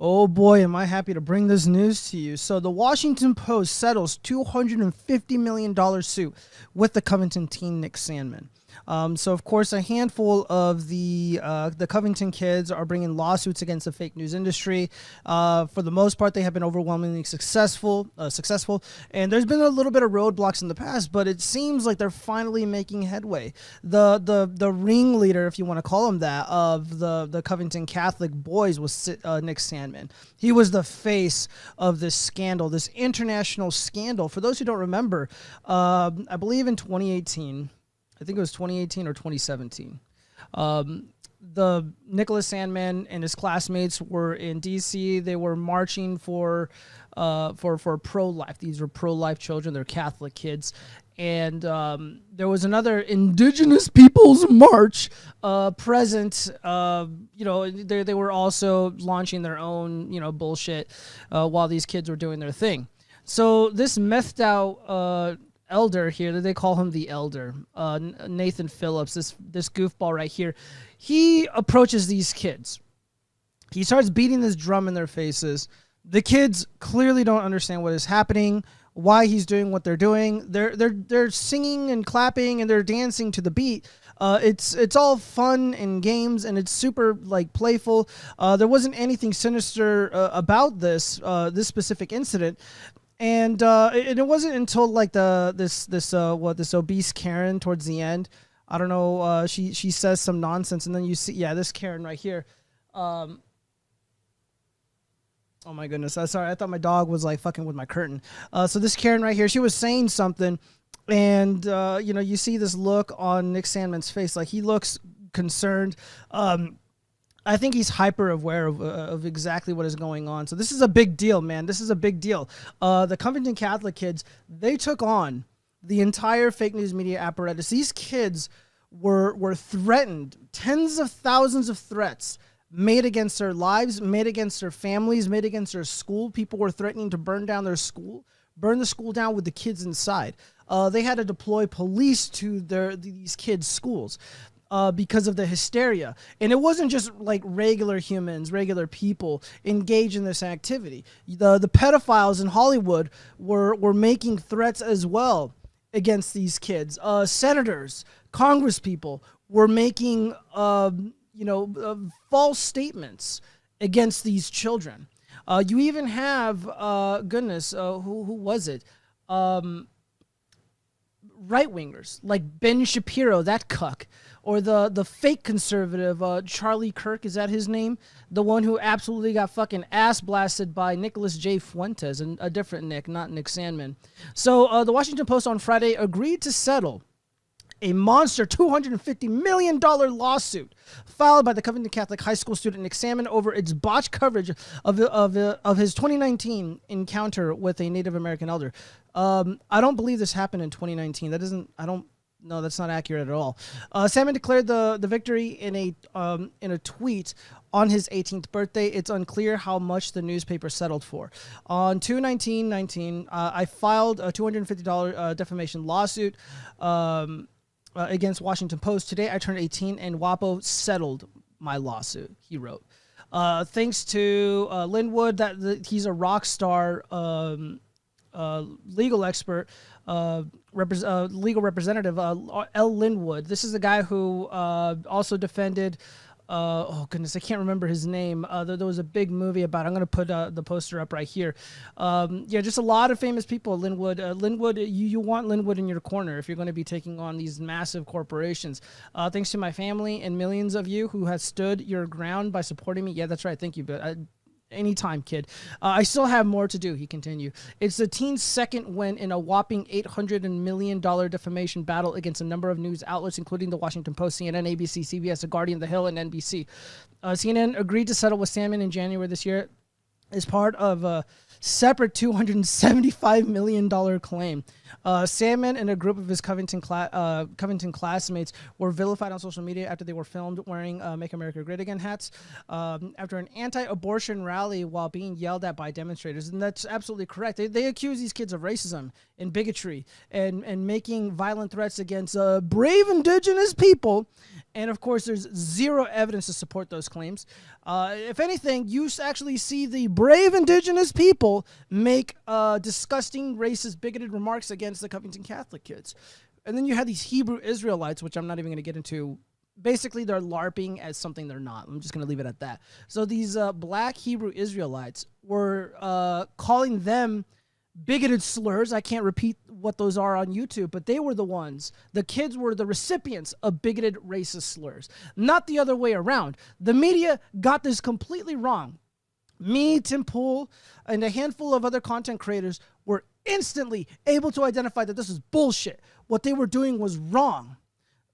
Oh boy, am I happy to bring this news to you. So the Washington Post settles $250 million suit with the Covington teen Nick Sandmann. So of course, a handful of the Covington kids are bringing lawsuits against the fake news industry. For the most part, they have been overwhelmingly successful, and there's been a little bit of roadblocks in the past, but it seems like they're finally making headway. The ringleader, if you want to call him that, of the Covington Catholic boys was Nick Sandmann. He was the face of this scandal, this international scandal. For those who don't remember, I believe in 2018. I think it was 2018 or 2017. The Nicholas Sandmann and his classmates were in D.C. They were marching for pro-life. These were pro-life children. They're Catholic kids. And there was another Indigenous Peoples March present. They were also launching their own, bullshit while these kids were doing their thing. So this methed out elder here, they call him the elder, Nathan Phillips, this goofball right here, he approaches these kids. He starts beating this drum in their faces. The kids clearly don't understand what is happening, why he's doing what they're doing. They're singing and clapping and they're dancing to the beat. It's all fun and games, and it's super playful. There wasn't anything sinister about this specific incident. And it wasn't until this obese Karen towards the end. I don't know. She says some nonsense, and then you see this Karen right here. Oh my goodness! Sorry, I thought my dog was fucking with my curtain. So this Karen right here, she was saying something, and you see this look on Nick Sandmann's face, he looks concerned. I think he's hyper aware of exactly what is going on. So this is a big deal, man. This is a big deal. The Covington Catholic kids, they took on the entire fake news media apparatus. These kids were threatened, tens of thousands of threats made against their lives, made against their families, made against their school. People were threatening to burn down their school, burn the school down with the kids inside. They had to deploy police to these kids' schools. Because of the hysteria. And it wasn't just regular humans, regular people engaged in this activity. The pedophiles in Hollywood were making threats as well against these kids. Senators, congresspeople were making false statements against these children. You even have who was it? Right-wingers like Ben Shapiro, that cuck, or the fake conservative Charlie Kirk, is that his name? The one who absolutely got fucking ass blasted by Nicholas J. Fuentes, and a different Nick, not Nick Sandmann. So the Washington Post on Friday agreed to settle a monster $250 million lawsuit filed by the Covington Catholic high school student Nick Sandmann over its botched coverage of his 2019 encounter with a Native American elder. I don't believe this happened in 2019. No, that's not accurate at all. Sandmann declared the victory in a tweet on his 18th birthday. It's unclear how much the newspaper settled for. On 2/19/19, I filed a $250 defamation lawsuit against Washington Post. Today I turned 18 and WAPO settled my lawsuit, he wrote. Thanks to Linwood, he's a rock star legal expert, legal representative, L. Linwood. This is the guy who also defended, oh goodness, I can't remember his name. There was a big movie about it. I'm going to put the poster up right here. Just a lot of famous people. Linwood, you want Linwood in your corner if you're going to be taking on these massive corporations. Thanks to my family and millions of you who have stood your ground by supporting me. Yeah, that's right. Thank you. But anytime, kid. I still have more to do, he continued. It's the teen's second win in a whopping $800 million defamation battle against a number of news outlets, including the Washington Post, CNN, ABC, CBS, The Guardian, The Hill, and NBC. CNN agreed to settle with Sandmann in January this year. as part of a separate $275 million claim. Sandmann and a group of his Covington classmates were vilified on social media after they were filmed wearing Make America Great Again hats after an anti-abortion rally while being yelled at by demonstrators. And that's absolutely correct. They accuse these kids of racism and bigotry and making violent threats against brave indigenous people. And, of course, there's zero evidence to support those claims. If anything, you actually see the brave indigenous people make disgusting, racist, bigoted remarks against the Covington Catholic kids. And then you have these Hebrew Israelites, which I'm not even going to get into. Basically, they're LARPing as something they're not. I'm just going to leave it at that. So these black Hebrew Israelites were calling them bigoted slurs. I can't repeat what those are on YouTube, but they were the ones. The kids were the recipients of bigoted racist slurs, not the other way around. The media got this completely wrong. Me, Tim Pool, and a handful of other content creators were instantly able to identify that this was bullshit. What they were doing was wrong.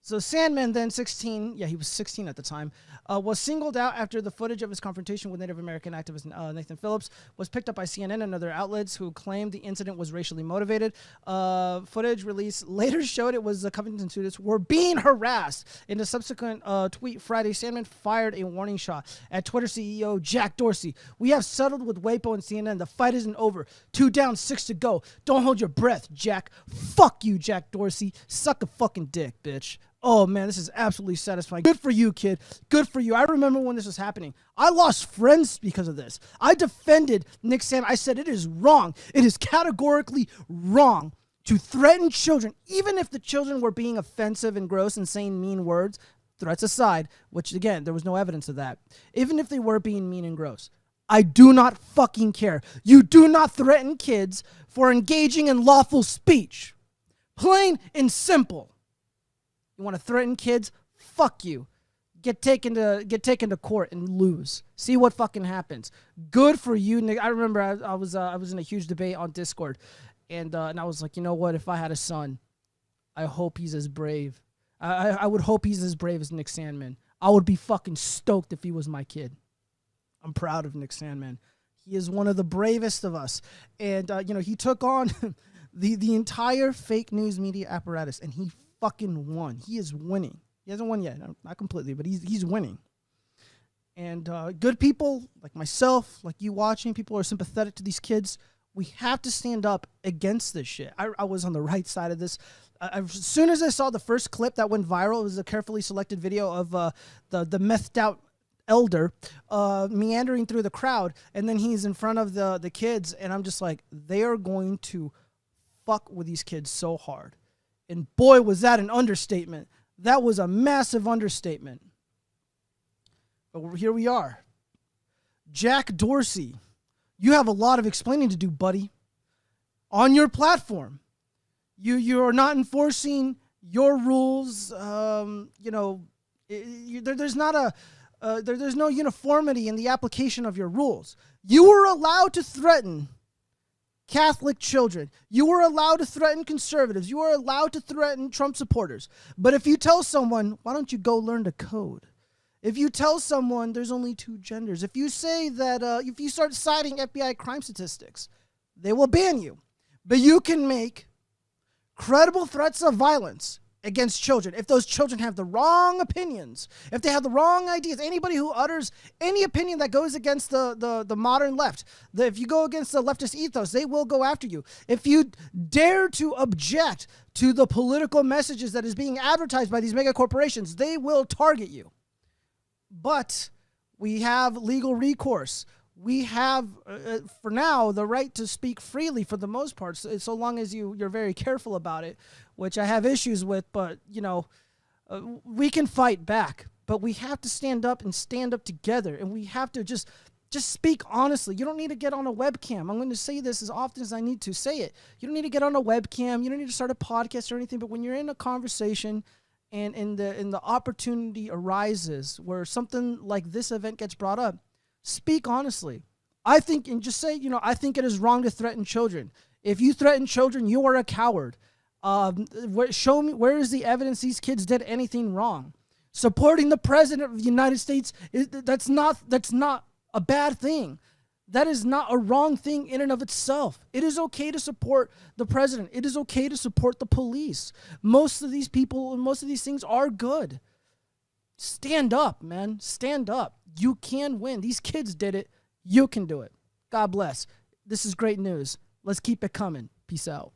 So Sandmann, then 16, he was 16 at the time, was singled out after the footage of his confrontation with Native American activist Nathan Phillips was picked up by CNN and other outlets who claimed the incident was racially motivated. Footage released later showed it was the Covington students were being harassed. In a subsequent tweet Friday, Sandmann fired a warning shot at Twitter CEO Jack Dorsey. "We have settled with WAPO and CNN. The fight isn't over. 2 down, 6 to go. Don't hold your breath, Jack. Fuck you, Jack Dorsey. Suck a fucking dick, bitch." Oh, man, this is absolutely satisfying. Good for you, kid. Good for you. I remember when this was happening. I lost friends because of this. I defended Nick Sandmann. I said it is wrong. It is categorically wrong to threaten children, even if the children were being offensive and gross and saying mean words, threats aside, which, again, there was no evidence of that. Even if they were being mean and gross. I do not fucking care. You do not threaten kids for engaging in lawful speech. Plain and simple. You want to threaten kids? Fuck you. Get taken to court and lose. See what fucking happens. Good for you, Nick. I remember I was in a huge debate on Discord, and I was like, you know what? If I had a son, I hope he's as brave. I would hope he's as brave as Nick Sandmann. I would be fucking stoked if he was my kid. I'm proud of Nick Sandmann. He is one of the bravest of us, and he took on the entire fake news media apparatus, and he fucking won. He is winning. He hasn't won yet, not completely, but he's winning. And good people like myself, like you watching, people who are sympathetic to these kids. We have to stand up against this shit. I was on the right side of this. As soon as I saw the first clip that went viral, it was a carefully selected video of the methed out elder meandering through the crowd, and then he's in front of the kids, and I'm just like, they are going to fuck with these kids so hard. And boy, was that an understatement. That was a massive understatement. But here we are. Jack Dorsey, you have a lot of explaining to do, buddy. On your platform, you are not enforcing your rules. There's no uniformity in the application of your rules. You were allowed to threaten Catholic children. You were allowed to threaten conservatives. You were allowed to threaten Trump supporters. But if you tell someone, why don't you go learn to code? If you tell someone there's only 2 genders, if you say that, if you start citing FBI crime statistics, they will ban you. But you can make credible threats of violence against children. If those children have the wrong opinions, if they have the wrong ideas, anybody who utters any opinion that goes against the modern left, if you go against the leftist ethos, they will go after you. If you dare to object to the political messages that is being advertised by these mega corporations, they will target you. But we have legal recourse. We have, for now, the right to speak freely for the most part, so long as you're very careful about it, which I have issues with, but, we can fight back. But we have to stand up together, and we have to just speak honestly. You don't need to get on a webcam. I'm going to say this as often as I need to say it. You don't need to get on a webcam. You don't need to start a podcast or anything, but when you're in a conversation and the opportunity arises where something like this event gets brought up, speak honestly. I think, and just say, I think it is wrong to threaten children. If you threaten children, you are a coward. Show me, where is the evidence these kids did anything wrong? Supporting the president of the United States, that's not a bad thing. That is not a wrong thing in and of itself. It is okay to support the president. It is okay to support the police. Most of these people and most of these things are good. Stand up, man. Stand up. You can win. These kids did it. You can do it. God bless. This is great news. Let's keep it coming. Peace out.